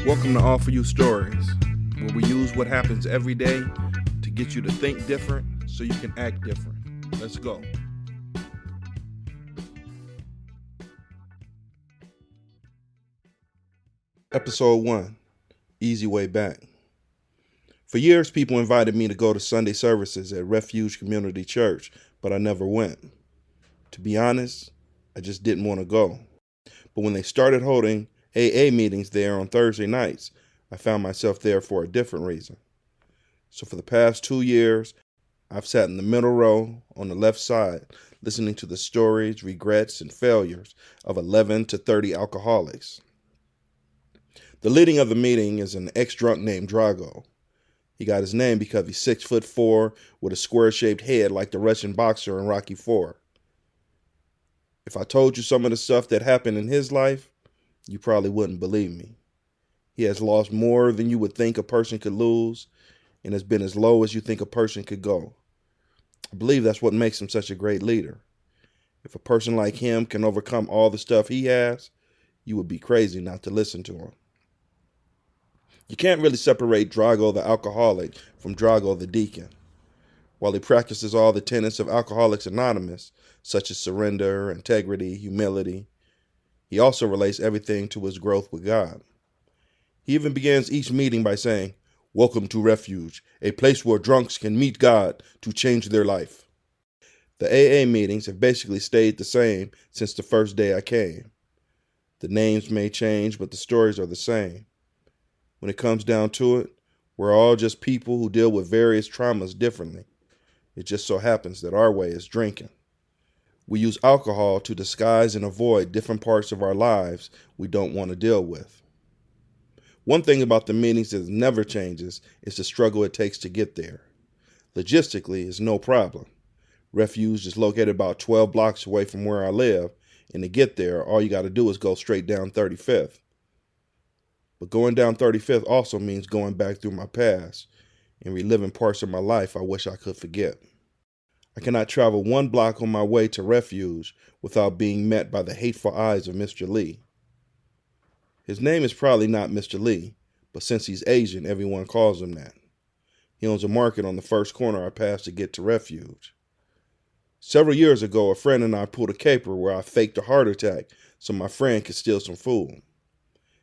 Welcome to All For You Stories, where we use what happens every day to get you to think different so you can act different. Let's go. Episode 1, Easy Way Back. For years, people invited me to go to Sunday services at Refuge Community Church, but I never went. To be honest, I just didn't want to go. But when they started holding AA meetings there on Thursday nights, I found myself there for a different reason. So for the past 2 years, I've sat in the middle row on the left side, listening to the stories, regrets, and failures of 11 to 30 alcoholics. The leading of the meeting is an ex-drunk named Drago. He got his name because he's 6'4" with a square-shaped head like the Russian boxer in Rocky IV. If I told you some of the stuff that happened in his life, you probably wouldn't believe me. He has lost more than you would think a person could lose, and has been as low as you think a person could go. I believe that's what makes him such a great leader. If a person like him can overcome all the stuff he has, you would be crazy not to listen to him. You can't really separate Drago the alcoholic from Drago the deacon. While he practices all the tenets of Alcoholics Anonymous, such as surrender, integrity, humility, he also relates everything to his growth with God. He even begins each meeting by saying, "Welcome to Refuge, a place where drunks can meet God to change their life." The AA meetings have basically stayed the same since the first day I came. The names may change, but the stories are the same. When it comes down to it, we're all just people who deal with various traumas differently. It just so happens that our way is drinking. We use alcohol to disguise and avoid different parts of our lives we don't want to deal with. One thing about the meetings that never changes is the struggle it takes to get there. Logistically, it's no problem. Refuge is located about 12 blocks away from where I live, and to get there, all you got to do is go straight down 35th. But going down 35th also means going back through my past and reliving parts of my life I wish I could forget. I cannot travel 1 block on my way to Refuge without being met by the hateful eyes of Mr. Lee. His name is probably not Mr. Lee, but since he's Asian, everyone calls him that. He owns a market on the first corner I pass to get to Refuge. Several years ago, a friend and I pulled a caper where I faked a heart attack so my friend could steal some food.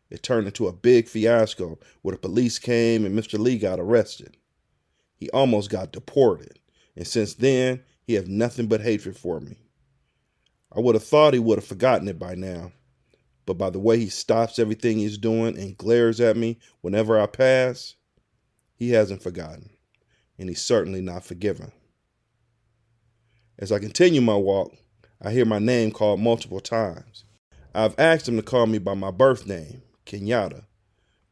It turned into a big fiasco where the police came and Mr. Lee got arrested. He almost got deported, and since then, he has nothing but hatred for me. I would have thought he would have forgotten it by now, but by the way he stops everything he's doing and glares at me whenever I pass, he hasn't forgotten, and he's certainly not forgiven. As I continue my walk, I hear my name called multiple times. I've asked him to call me by my birth name, Kenyatta,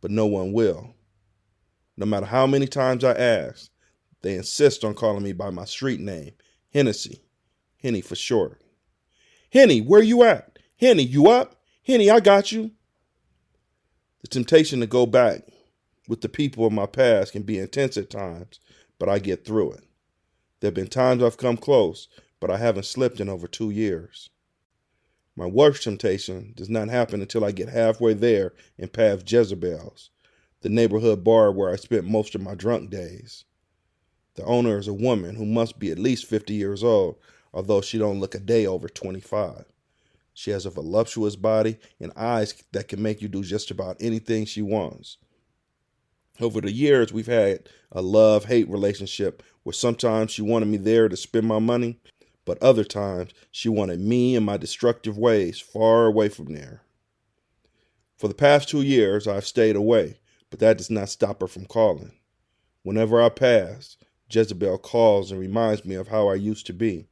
but no one will. No matter how many times I ask, they insist on calling me by my street name, Hennessy, Henny for short. "Henny, where you at? Henny, you up? Henny, I got you." The temptation to go back with the people of my past can be intense at times, but I get through it. There have been times I've come close, but I haven't slipped in over 2 years. My worst temptation does not happen until I get halfway there and pass Jezebel's, the neighborhood bar where I spent most of my drunk days. The owner is a woman who must be at least 50 years old, although she don't look a day over 25. She has a voluptuous body and eyes that can make you do just about anything she wants. Over the years, we've had a love-hate relationship where sometimes she wanted me there to spend my money, but other times she wanted me and my destructive ways far away from there. For the past 2 years, I've stayed away, but that does not stop her from calling. Whenever I pass, Jezebel calls and reminds me of how I used to be.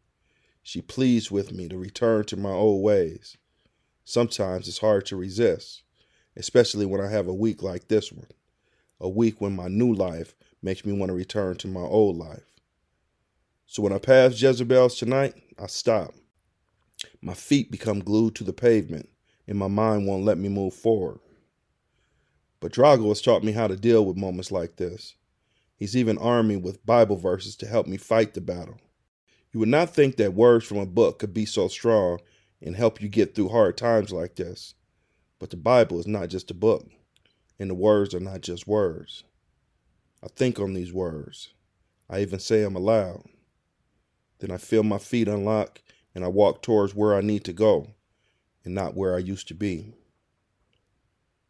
She pleads with me to return to my old ways. Sometimes it's hard to resist, especially when I have a week like this one. A week when my new life makes me want to return to my old life. So when I pass Jezebel's tonight, I stop. My feet become glued to the pavement, and my mind won't let me move forward. But Drago has taught me how to deal with moments like this. He's even armed me with Bible verses to help me fight the battle. You would not think that words from a book could be so strong and help you get through hard times like this. But the Bible is not just a book. And the words are not just words. I think on these words. I even say them aloud. Then I feel my feet unlock and I walk towards where I need to go and not where I used to be.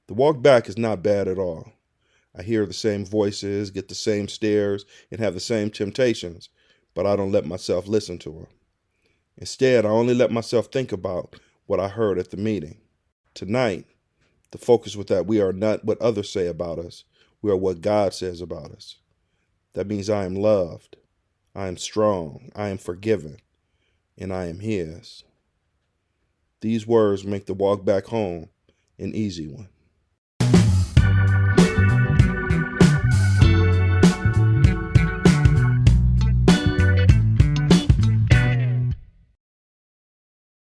The walk back is not bad at all. I hear the same voices, get the same stares, and have the same temptations, but I don't let myself listen to them. Instead, I only let myself think about what I heard at the meeting. Tonight, the focus was that we are not what others say about us. We are what God says about us. That means I am loved, I am strong, I am forgiven, and I am His. These words make the walk back home an easy one.